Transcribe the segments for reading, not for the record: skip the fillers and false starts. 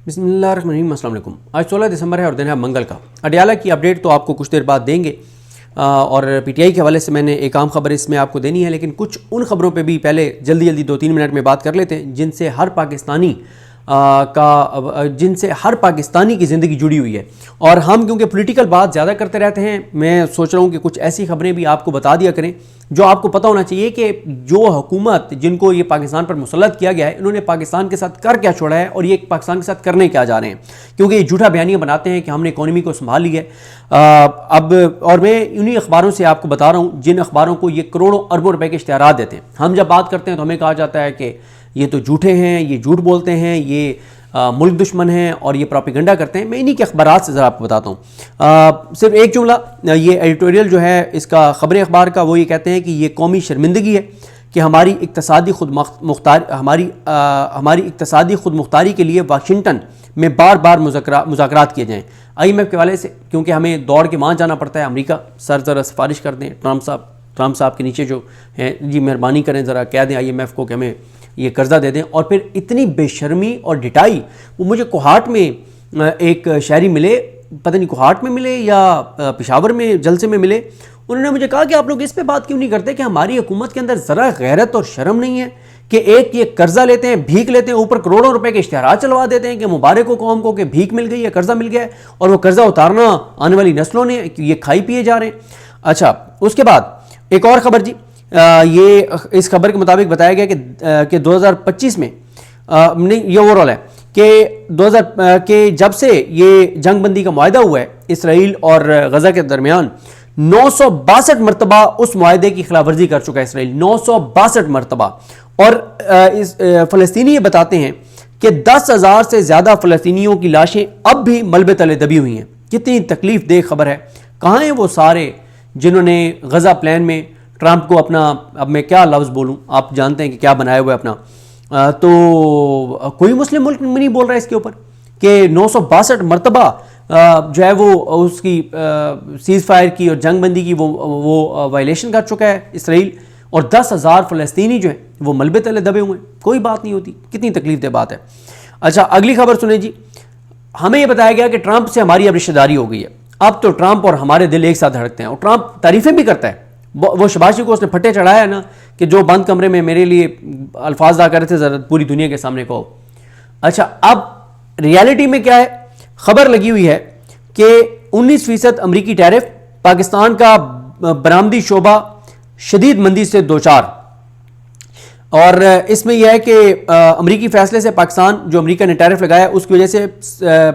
बिस्मिल्लाहिर्रहमानिर्रहीम। अस्सलाम वालेकुम। आज 16 दिसंबर है और दिन है मंगल का। अडयाला की अपडेट तो आपको कुछ देर बाद देंगे और पीटीआई के हवाले से मैंने एक आम खबर इसमें आपको देनी है, लेकिन कुछ उन खबरों पे भी पहले जल्दी 2-3 मिनट में बात कर लेते हैं जिनसे हर पाकिस्तानी की ज़िंदगी जुड़ी हुई है। और हम क्योंकि पॉलिटिकल बात ज़्यादा करते रहते हैं, मैं सोच रहा हूँ कि कुछ ऐसी खबरें भी आपको बता दिया करें जो आपको पता होना चाहिए कि जो हुकूमत जिनको ये पाकिस्तान पर मुसल्लत किया गया है, इन्होंने पाकिस्तान के साथ कर क्या छोड़ा है और ये पाकिस्तान के साथ करने क्या जा रहे हैं। क्योंकि ये झूठा बयानियाँ बनाते हैं कि हमने इकॉनमी को संभाल लिया है। और मैं उन्हीं अखबारों से आपको बता रहा हूँ जिन अखबारों को ये करोड़ों अरबों रुपए के इश्तिहारात देते हैं। हम जब बात करते हैं तो हमें कहा जाता है कि ये तो झूठे हैं, ये झूठ बोलते हैं, ये मुल्क दुश्मन हैं और ये प्रोपेगेंडा करते हैं। मैं इन्हीं के अखबारात से ज़रा आपको बताता हूँ। सिर्फ एक जुमला, ये एडिटोरियल जो है इसका खबरें अखबार का, वो ये कहते हैं कि ये कौमी शर्मिंदगी है कि हमारी इक्तसादी खुद मुख्तारी के लिए वाशिंगटन में बार बार मुज़ाकरात किए जाएँ IMF के वाले से, क्योंकि हमें दौड़ के वहाँ जाना पड़ता है अमेरिका। सर ज़रा सिफारिश कर दें ट्रम्प साहब के नीचे जो हैं, जी मेहरबानी करें ज़रा कह दें IMF को कि हमें ये कर्जा दे दें। और फिर इतनी बेशर्मी और डिटाई, वो मुझे कोहाट में एक शहरी मिले, पता नहीं कोहाट में मिले या पेशावर में जलसे में मिले। उन्होंने मुझे कहा कि आप लोग इस पे बात क्यों नहीं करते कि हमारी हुकूमत के अंदर ज़रा गैरत और शर्म नहीं है कि एक ये कर्जा लेते हैं, भीख लेते हैं, ऊपर करोड़ों रुपए के इश्तिहारात चलवा देते हैं कि मुबारक हो कौम को कि भीख मिल गई है, कर्जा मिल गया है, और वो कर्जा उतारना आने वाली नस्लों ने, ये खाई पिए जा रहे हैं। अच्छा, उसके बाद एक और खबर जी, ये इस खबर के मुताबिक बताया गया कि 2025 में नहीं, ये ओवरऑल है कि 2000 के जब से ये जंगबंदी का मुआहदा हुआ है इसराइल और गजा के दरमियान, 962 मरतबा उस मुआहदे की खिलाफवर्जी कर चुका है इसराइल, 962 मरतबा। और फ़लस्तीनी ये बताते हैं कि 10,000 से ज़्यादा फ़लस्तीनियों की लाशें अब भी मलबे तले दबी हुई हैं। कितनी तकलीफ दे खबर है। कहाँ हैं वो सारे जिन्होंने गजा प्लान में ट्रंप को अपना, अब मैं क्या लफ्ज़ बोलूँ, आप जानते हैं कि क्या बनाया हुआ है अपना, तो कोई मुस्लिम मुल्क नहीं बोल रहा है इसके ऊपर कि 962 मरतबा जो है वो उसकी सीज़ फायर की और जंगबंदी की वो वायलेशन कर चुका है इसराइल, और 10,000 फ़लस्तीनी जो है वो मलबे तले दबे हुए हैं। कोई बात नहीं होती। कितनी तकलीफ दे बात है। अच्छा, अगली खबर सुने जी। हमें यह बताया गया कि ट्रंप से हमारी अब रिश्तेदारी हो गई है। अब तो ट्रंप और हमारे दिल एक साथ धड़कते हैं और ट्रंप तारीफें भी करता है। वो शबाशी को उसने फटे चढ़ाया ना कि जो बंद कमरे में मेरे लिए अल्फाज अदा कर रहे थे, ज़रा पूरी दुनिया के सामने कहो। अच्छा, अब रियलिटी में क्या है, खबर लगी हुई है कि 19% अमरीकी टैरिफ, पाकिस्तान का बरामदी शोबा शदीद मंदी से दो चार। और इसमें यह है कि अमरीकी फैसले से पाकिस्तान, जो अमरीका ने टैरिफ लगाया उसकी वजह से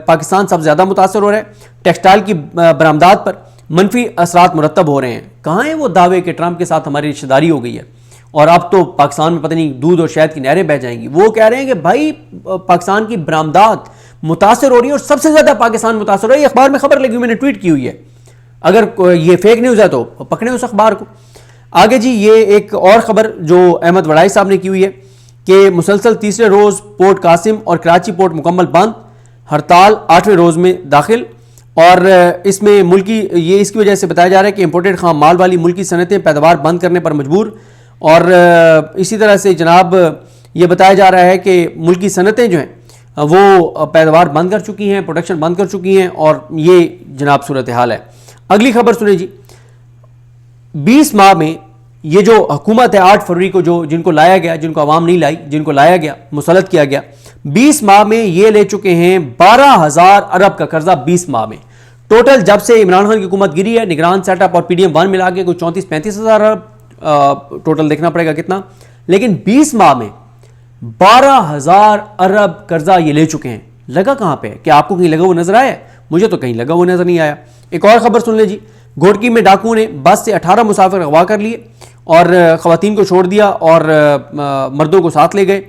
पाकिस्तान सबसे ज़्यादा मुतासर हो रहा है। टेक्सटाइल की बरामदात पर मनफी असरात मुरतब हो रहे हैं। कहाँ हैं वो दावे कि ट्रंप के साथ हमारी रिश्तेदारी हो गई है और अब तो पाकिस्तान में पता नहीं दूध और शहद की नहरें बह जाएंगी। वो कह रहे हैं कि भाई पाकिस्तान की बरामदात मुतासर हो रही है और सबसे ज़्यादा पाकिस्तान मुतासर हो रही है। अखबार में खबर लगी हुई, मैंने ट्वीट की हुई है। अगर ये फेक न्यूज़ है तो पकड़े उस अखबार को। आगे जी, ये एक और खबर जो अहमद वड़ाई साहब ने की हुई है कि मुसलसल तीसरे रोज़ पोर्ट कासिम और कराची पोर्ट मुकम्मल बंद, हड़ताल 8वें रोज़ में दाखिल। और इसमें मुल्की, ये इसकी वजह से बताया जा रहा है कि इंपोर्टेड खाम माल वाली मुल्की सनतें पैदावार बंद करने पर मजबूर। और इसी तरह से जनाब ये बताया जा रहा है कि मुल्की सनतें जो हैं वो पैदावार बंद कर चुकी हैं, प्रोडक्शन बंद कर चुकी हैं, और ये जनाब सूरत हाल है। अगली खबर सुने जी। 20 माह में ये जो हुकूमत है 8 फरवरी को जो जिनको लाया गया, जिनको आवाम नहीं लाई, जिनको लाया गया, मुसल्लत किया गया, 20 माह में ये ले चुके हैं 12,000 अरब का कर्जा। 20 माह में टोटल जब से इमरान खान की हुकूमत गिरी है, निगरान सेटअप और PDM-1 मिला के कोई 34-35 हज़ार अरब टोटल देखना पड़ेगा कितना, लेकिन 20 माह में 12,000 अरब कर्जा ये ले चुके हैं। लगा कहाँ पे है? क्या आपको कहीं लगा हुआ नजर आया? मुझे तो कहीं लगा हुआ नजर नहीं आया। एक और खबर सुन ले जी। घोटकी में डाकुओं ने बस से 18 मुसाफिर अगवा कर लिए और ख़वातीन को छोड़ दिया और मर्दों को साथ ले गए,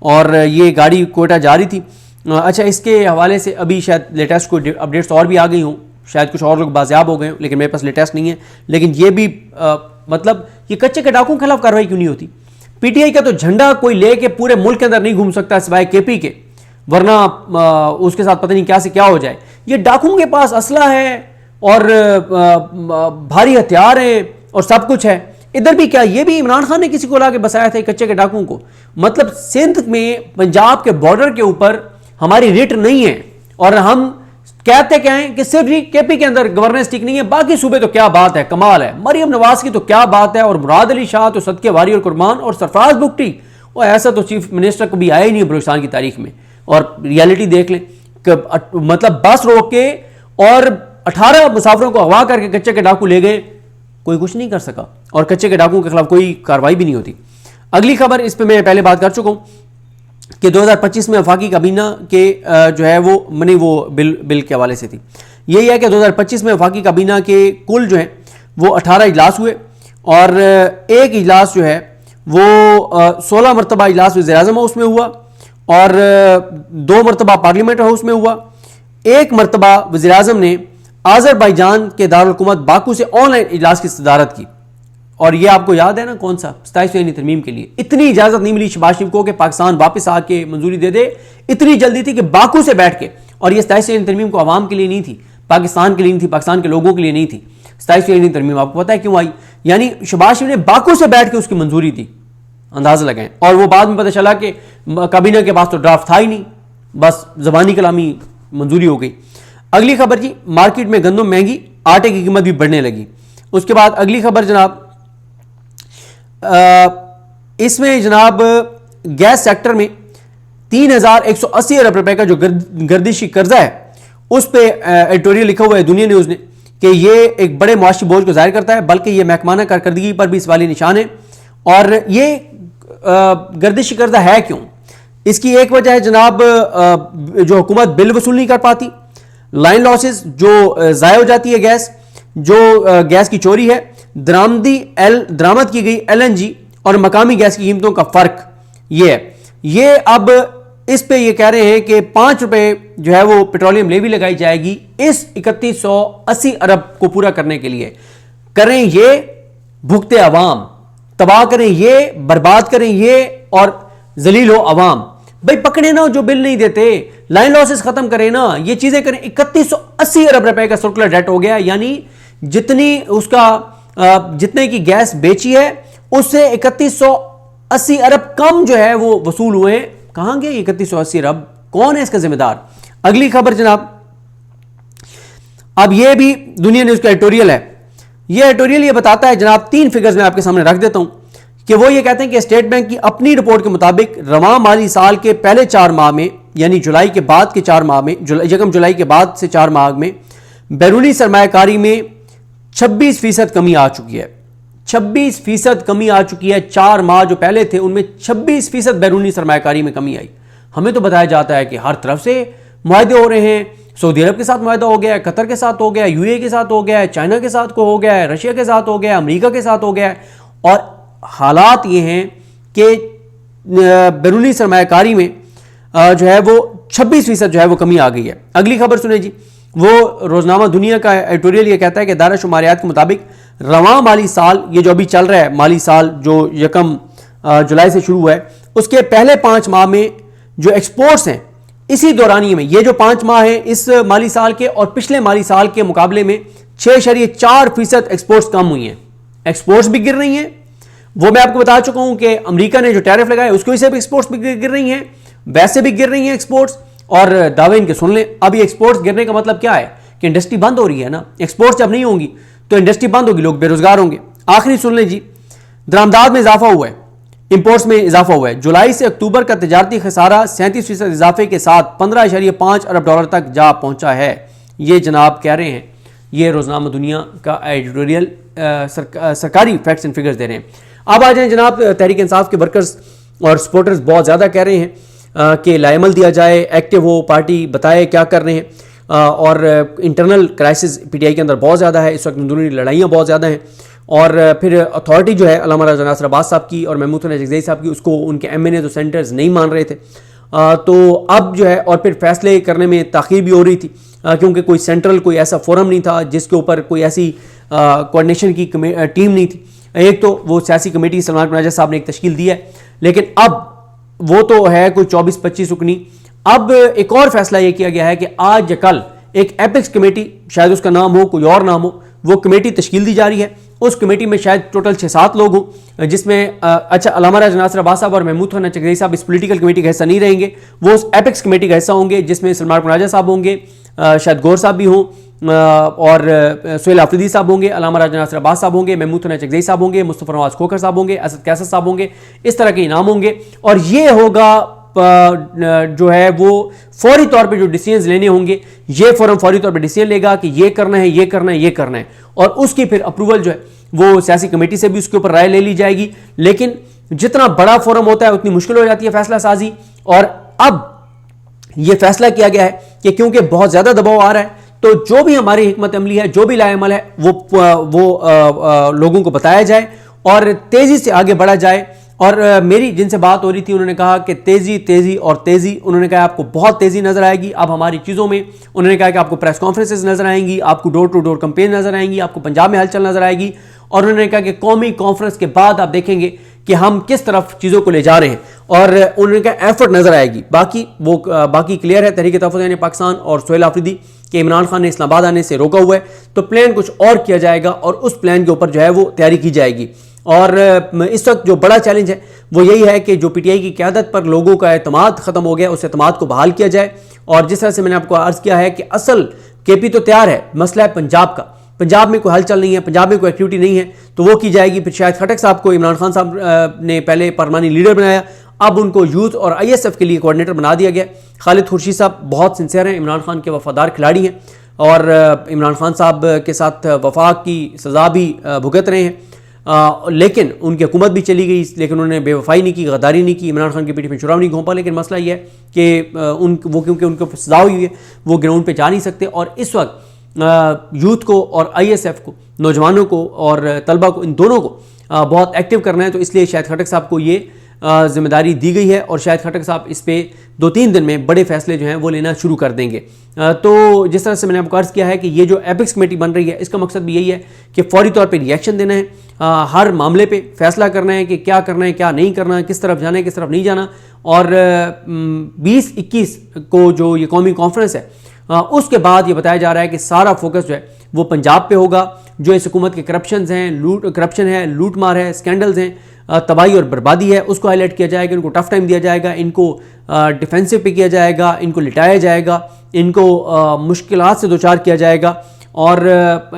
और ये गाड़ी कोयटा जा रही थी। अच्छा, इसके हवाले से अभी शायद लेटेस्ट कोई अपडेट्स और भी आ गई हों, शायद कुछ और लोग बाजियाब हो गए हों, लेकिन मेरे पास लेटेस्ट नहीं है। लेकिन ये भी मतलब ये कच्चे के डाकुओं के खिलाफ कार्रवाई क्यों नहीं होती? PTI का तो झंडा कोई ले के पूरे मुल्क के अंदर नहीं घूम सकता सिवाय KP के, वरना उसके साथ पता नहीं क्या से क्या हो जाए। ये डाकुओं के पास असला है और भारी हथियार हैं और सब कुछ है। इधर भी क्या, ये भी इमरान खान ने किसी को ला के बसाया था कच्चे के डाकुओं को। मतलब सिंध में पंजाब के बॉर्डर के ऊपर हमारी रिट नहीं है। और हम कहते क्या हैं कि सिर्फ केपी के अंदर गवर्नेंस ठीक नहीं है, बाकी सूबे तो क्या बात है, कमाल है। मरियम नवाज की तो क्या बात है, और मुराद अली शाह तो सदके वारी और कुर्बान, और सरफराज बुगटी और ऐसा तो चीफ मिनिस्टर कभी आया ही नहीं बलूचिस्तान की तारीख में। और रियलिटी देख लें, मतलब बस रोक के और 18 मुसाफिरों को अगवा करके कच्चे के डाकू ले गए, कोई कुछ नहीं कर सका, और कच्चे के डाकुओं के खिलाफ कोई कार्रवाई भी नहीं होती। अगली खबर, इस पे मैं पहले बात कर चुका हूं कि 2025 में वफाकी काबीना के जो है वो मनी वो बिल के हवाले से थी। यही है कि 2025 में वफाकी काबीना के कुल जो है वो 18 इजलास हुए, और एक इजलास जो है वो 16 मरतबा इजलास वज़ीर-ए-आज़म हाउस में हुआ, और 2 मरतबा पार्लियामेंट हाउस में हुआ। एक मरतबा वज़ीर-ए-आज़म ने आज़रबाईजान के दारुल हुकूमत बाकू से ऑनलाइन इजलास की सदारत की। और ये आपको याद है ना कौन सा, 27वीं तरमीम के लिए इतनी इजाजत नहीं मिली शहबाज शरीफ को कि पाकिस्तान वापस आके मंजूरी दे दे। इतनी जल्दी थी कि बाकू से बैठ के, और ये 27वीं तरमीम को आवाम के लिए नहीं थी, पाकिस्तान के लिए नहीं थी, पाकिस्तान के लोगों के लिए नहीं थी। 27वीं तरमीम आपको पता है क्यों आई? यानी शहबाज शरीफ ने बाकू से बैठ के उसकी मंजूरी दी, अंदाजा लगाएं। और वो बाद में पता चला कि काबीना के पास तो ड्राफ्ट था ही नहीं, बस जबानी कलामी मंजूरी हो गई। अगली खबर जी, मार्केट में गंदम महंगी, आटे की कीमत भी बढ़ने लगी। उसके बाद अगली खबर जनाब, इसमें जनाब गैस सेक्टर में 3180 अरब रुपए का जो गर्दिशी कर्जा है उस पे एडिटोरियल लिखा हुआ है दुनिया न्यूज़ ने कि ये एक बड़े मुआशी बोझ को जाहिर करता है, बल्कि ये महकमाना कारकर्दगी पर भी सवाली निशान है। और ये गर्दिशी कर्जा है क्यों? इसकी एक वजह है जनाब जो हुकूमत बिल वसूल नहीं कर पाती, लाइन लॉसेस जो ज़ाया हो जाती है गैस, जो गैस की चोरी है, दरामद की गई LNG और मकामी गैस की कीमतों का फर्क ये है। ये अब इस पे ये कह रहे हैं कि 5 रुपए जो है वो पेट्रोलियम लेवी लगाई जाएगी इस 3180 अरब को पूरा करने के लिए। करें ये भुगते अवाम, तबाह करें ये, बर्बाद करें ये, और जलील हो अवाम। भाई पकड़े ना जो बिल नहीं देते, लाइन लॉसेस खत्म करें ना, ये चीजें करें। 3180 अरब रुपए का सर्कुलर डेट हो गया, यानी जितनी उसका जितने की गैस बेची है उससे 3180 अरब कम जो है वो वसूल हुए। कहां गए 3180 अरब? कौन है इसका जिम्मेदार? अगली खबर जनाब, अब ये भी दुनिया न्यूज़ का एडिटोरियल है। ये एडिटोरियल ये बताता है जनाब, 3 फिगर्स मैं आपके सामने रख देता हूं कि वो ये कहते हैं कि स्टेट बैंक की अपनी रिपोर्ट के मुताबिक रवां माली साल के पहले 4 माह में, यानी जुलाई के बाद के 4 माह में, यकम जुलाई के बाद से 4 माह में बैरूनी सरमायाकारी में 26% कमी आ चुकी है। 26% कमी आ चुकी है। 4 माह जो पहले थे उनमें 26% बैरूनी सरमायाकारी में कमी आई। हमें तो बताया जाता है कि हर तरफ से मुआहदे हो रहे हैं, सऊदी अरब के साथ मुआहदा हो गया है, कतर के साथ हो गया है, UAE के साथ हो गया है, चाइना के साथ को हो गया है, रशिया के साथ हो गया है, अमेरिका के साथ हो गया है। और हालात ये हैं कि बैरूनी सरमायाकारी में जो है वो 26% जो है वो कमी आ गई है। अगली खबर सुने जी, वो रोजनामा दुनिया का एडिटोरियल ये कहता है कि दायरा शुमारियात के मुताबिक रवां माली साल, ये जो अभी चल रहा है माली साल जो यकम जुलाई से शुरू हुआ है, उसके पहले 5 माह में जो एक्सपोर्ट्स हैं इसी दौरानिए में, ये जो 5 माह है इस माली साल के और पिछले माली साल के मुकाबले में 6.4% एक्सपोर्ट्स कम हुई हैं। एक्सपोर्ट्स भी गिर रही हैं। वो मैं आपको बता चुका हूं कि अमेरिका ने जो टैरिफ लगाया उसकी वजह से भी एक्सपोर्ट्स भी गिर रही हैं, वैसे भी गिर रही हैं एक्सपोर्ट्स। और दावे इनके सुन लें, अभी एक्सपोर्ट्स गिरने का मतलब क्या है कि इंडस्ट्री बंद हो रही है ना। एक्सपोर्ट्स जब नहीं होंगी तो इंडस्ट्री बंद होगी, लोग बेरोजगार होंगे। आखिरी सुन लें जी, दरामदाद में इजाफा हुआ है, इंपोर्ट्स में इजाफा हुआ है। जुलाई से अक्टूबर का तजारती खसारा 37% इजाफे के साथ 15.5 अरब डॉलर तक जा पहुंचा है। ये जनाब कह रहे हैं, ये रोजनामा दुनिया का एडिटोरियल सरकारी फैक्ट्स एंड फिगर्स दे रहे हैं। अब आ जाए जनाब, तहरीक इंसाफ के वर्कर्स और सपोर्टर्स बहुत ज़्यादा कह रहे हैं कि लाइमल दिया जाए, एक्टिव हो, पार्टी बताए क्या कर रहे हैं। और इंटरनल क्राइसिस PTI के अंदर बहुत ज़्यादा है इस वक्त, अंदरूनी लड़ाइयाँ बहुत ज़्यादा हैं। और फिर अथॉरिटी जो है अल्लामा राजा नासिर अब्बास साहब की और महमूद हसन जगज़ई साहब की, उसको उनके MNA तो सेंटर्स नहीं मान रहे थे। तो अब जो है, और फिर फैसले करने में ताख़ीर भी हो रही थी क्योंकि कोई सेंट्रल कोई ऐसा फोरम नहीं था जिसके ऊपर कोई ऐसी कोऑर्डिनेशन की टीम नहीं थी। एक तो वो सियासी कमेटी सलमान कुनाजा साहब ने एक तश्कील दी है, लेकिन अब वो तो है कोई 24-25 रुकनी। अब एक और फैसला ये किया गया है कि आज या कल एक एपेक्स कमेटी, शायद उसका नाम हो कोई और नाम हो, वो कमेटी तश्कील दी जा रही है उस कमेटी में शायद टोटल 6-7 लोग हों, जिसमें अच्छा अल्लामा राजा नासिर अब्बास साहब और महमूद खान चकदेई साहब इस पॉलिटिकल कमेटी का हिस्सा नहीं रहेंगे, वो उस एपेक्स कमेटी का हिस्सा होंगे, जिसमें सलमान कुराजा साहब होंगे, शायद गौर साहब भी हों, और सुहेल आफरीदी साहब होंगे, अल्लामा राजा नासिर अब्बास साहब होंगे, महमूद खान चकदेई साहब होंगे, मुस्तफा नवाज खोखर साहब होंगे, असद कैसर साहब होंगे। इस तरह के इनाम होंगे और ये होगा जो है वो फौरी तौर पे जो डिसीजन लेने होंगे, ये फोरम फौरी तौर पे डिसीजन लेगा कि ये करना है, ये करना है, ये करना है, और उसकी फिर अप्रूवल जो है वो सियासी कमेटी से भी उसके ऊपर राय ले ली जाएगी। लेकिन जितना बड़ा फोरम होता है उतनी मुश्किल हो जाती है फैसला साजी, और अब यह फैसला किया गया है कि क्योंकि बहुत ज्यादा दबाव आ रहा है, तो जो भी हमारी हिकमत अमली है, जो भी लाएमल है, वो लोगों को बताया जाए और तेजी से आगे बढ़ा जाए। और मेरी जिनसे बात हो रही थी उन्होंने कहा कि तेजी तेजी और तेजी, उन्होंने कहा आपको बहुत तेजी नजर आएगी अब हमारी चीज़ों में। उन्होंने कहा कि आपको प्रेस कॉन्फ्रेंसेस नजर आएंगी, आपको डोर टू डोर कैंपेन नजर आएंगी, आपको पंजाब में हलचल नजर आएगी, और उन्होंने कहा कि कौमी कॉन्फ्रेंस के बाद आप देखेंगे कि हम किस तरफ चीज़ों को ले जा रहे हैं, और उन्होंने कहा एफर्ट नजर आएगी। बाकी क्लियर है, तहरीक तहफ़्फ़ुज़ पाकिस्तान और सुहेल आफरीदी कि इमरान खान ने इस्लामाबाद आने से रोका हुआ है, तो प्लान कुछ और किया जाएगा और उस प्लान के ऊपर जो है वो तैयारी की जाएगी। और इस वक्त जो बड़ा चैलेंज है वो यही है कि जो पीटीआई की क़यादत पर लोगों का एतमाद खत्म हो गया, उस एतमाद को बहाल किया जाए। और जिस तरह से मैंने आपको अर्ज किया है कि असल केपी तो तैयार है, मसला है पंजाब का, पंजाब में कोई हलचल नहीं है, पंजाब में कोई एक्टिविटी नहीं है, तो वो की जाएगी। फिर शायद खटक साहब को इमरान खान साहब ने पहले पार्लिमानी लीडर बनाया, अब उनको यूथ और ISF के लिए कोऑर्डिनेटर बना दिया गया। खालिद खुर्शीद साहब बहुत सिंसियर हैं, इमरान खान के वफादार खिलाड़ी हैं, और इमरान खान साहब के साथ वफा की सज़ा भी भुगत रहे हैं, लेकिन उनकी हुकूमत भी चली गई, लेकिन उन्होंने बेवफाई नहीं की, गद्दारी नहीं की, इमरान खान की पीठी में चुराव नहीं घोंपा। लेकिन मसला ये है कि क्योंकि उनको सजा हुई है, वो ग्राउंड पे जा नहीं सकते। और इस वक्त यूथ को और ISF को, नौजवानों को और तलबा को, इन दोनों को बहुत एक्टिव करना है, तो इसलिए शायद खटक साहब को ये जिम्मेदारी दी गई है, और शायद खटक साहब इस पे 2-3 दिन में बड़े फैसले जो हैं वो लेना शुरू कर देंगे। तो जिस तरह से मैंने आपको अर्ज़ किया है कि ये जो एपिक्स कमेटी बन रही है, इसका मकसद भी यही है कि फौरी तौर पे रिएक्शन देना है, हर मामले पे फैसला करना है कि क्या करना है, क्या नहीं करना है, किस तरफ जाना है, किस तरफ नहीं जाना। और 20-21 को जो ये कौमी कॉन्फ्रेंस है, उसके बाद ये बताया जा रहा है कि सारा फोकस जो है वो पंजाब पे होगा। जो इस हुकूमत के करप्शन है, लूट मार है, स्कैंडल्स हैं, तबाही और बर्बादी है, उसको हाईलाइट किया जाएगा, इनको टफ टाइम दिया जाएगा, इनको डिफेंसिव पे किया जाएगा, इनको लिटाया जाएगा, इनको मुश्किलात से दो चार किया जाएगा। और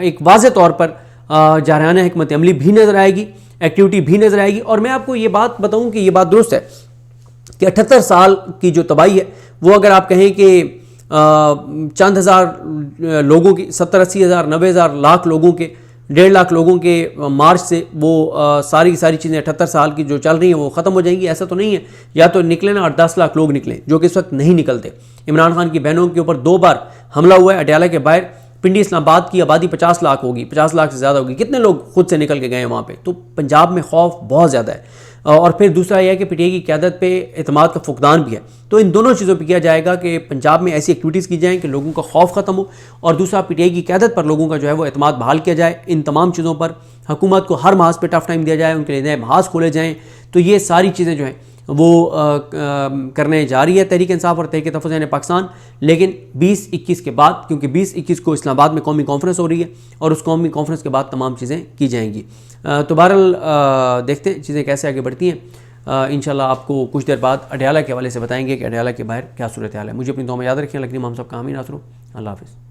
एक वाज़े तौर पर जारहाना हिकमत अमली भी नज़र आएगी, एक्टिविटी भी नज़र आएगी। और मैं आपको ये बात बताऊं कि ये बात दुरुस्त है कि 78 साल की जो तबाही है वो अगर आप कहें कि चंद हज़ार लोगों की, 70-80 हज़ार, 90 हज़ार, लाख लोगों के, 1.5 लाख लोगों के मार्च से वो सारी की सारी चीज़ें 78 साल की जो चल रही हैं वो ख़त्म हो जाएंगी, ऐसा तो नहीं है। या तो निकले ना 8-10 लाख लोग निकले, जो कि इस वक्त नहीं निकलते। इमरान खान की बहनों के ऊपर 2 बार हमला हुआ है अडयाला के बाहर। पिंडी इस्लामाबाद की आबादी 50 लाख होगी, 50 लाख से ज़्यादा होगी। कितने लोग खुद से निकल के गए हैं वहाँ पे? तो पंजाब में खौफ बहुत ज़्यादा है। और फिर दूसरा यह है कि पीटीआई की क़यादत पे एतमाद का फुकदान भी है। तो इन दोनों चीज़ों पर किया जाएगा कि पंजाब में ऐसी एक्टिविटीज़ की जाएँ कि लोगों का खौफ ख़त्म हो, और दूसरा पीटीआई की क़यादत पर लोगों का जो है वो एतमाद बहाल किया जाए। इन तमाम चीज़ों पर हुकूमत को हर महाज पर टफ टाइम दिया जाए, उनके लिए नए महाज खोले जाएँ। तो ये सारी चीज़ें जो हैं वो करने जा रही है तहरीक इंसाफ और तहरीक तहफ़्फ़ुज़ पाकिस्तान। लेकिन 20-21 के बाद, क्योंकि 20-21 को इस्लामाबाद में कौमी कॉन्फ्रेंस हो रही है, और उस कौमी कॉन्फ्रेंस के बाद तमाम चीज़ें की जाएंगी। तो बहरहाल देखते हैं चीज़ें कैसे आगे बढ़ती हैं। इंशाल्लाह आपको कुछ देर बाद अडयाला के हवाले से बताएंगे कि अडयाला के बाहर क्या सूरत हाल है। मुझे अपनी दुआ में याद रखें। लकनी मोहम्मद साहब का हामी नासरो। अल्लाह हाफ़िज़।